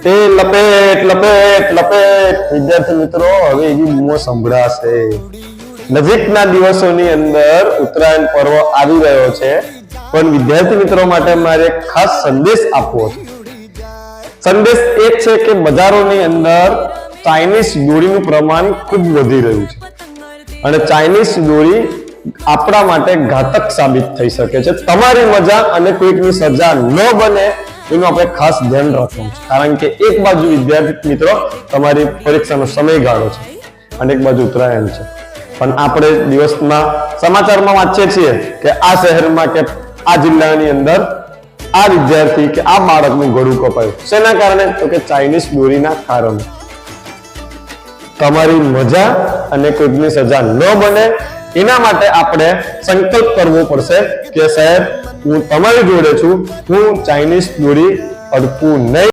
એ લપેટ લપેટ લપેટ વિદ્યાર્થી મિત્રો હવે એવી બૂમો સંભળાશે નજીકના દિવસોની અંદર ઉત્તરાયણ પર્વ આવી રહ્યો છે પણ વિદ્યાર્થી મિત્રો માટે મારે ખાસ સંદેશ આપવો છે સંદેશ એ છે કે બજારોની અંદર ચાઇનીઝ દોરીનું પ્રમાણ ખૂબ વધી રહ્યું છે અને ચાઇનીઝ દોરી આપણા માટે ઘાતક સાબિત થઈ શકે છે તમારી મજા અને કોઈકની સજા ન બને એનું આપણે ખાસ ધ્યાન રાખવું છે કારણ કે એક બાજુ વિદ્યાર્થી મિત્રો તમારી પરીક્ષાનો સમયગાળો છે અને એક બાજુ ઉત્તરાયણ છે પણ આપણે દિવસમાં સમાચારમાં વાંચીએ છીએ કે આ શહેરમાં કે આ જિલ્લાની અંદર આ વિદ્યાર્થી કે આ બાળકનું ગળું કપાયું શેના કારણે તો કે ચાઇનીઝ દોરીના કારણે તમારી મજા અને કોઈકની સજા ન બને એના માટે આપણે સંકલ્પ કરવો પડશે કે સાહેબ હું તમારી જોડે છું હું ચાઇનીઝ દોરી અડકું નહીં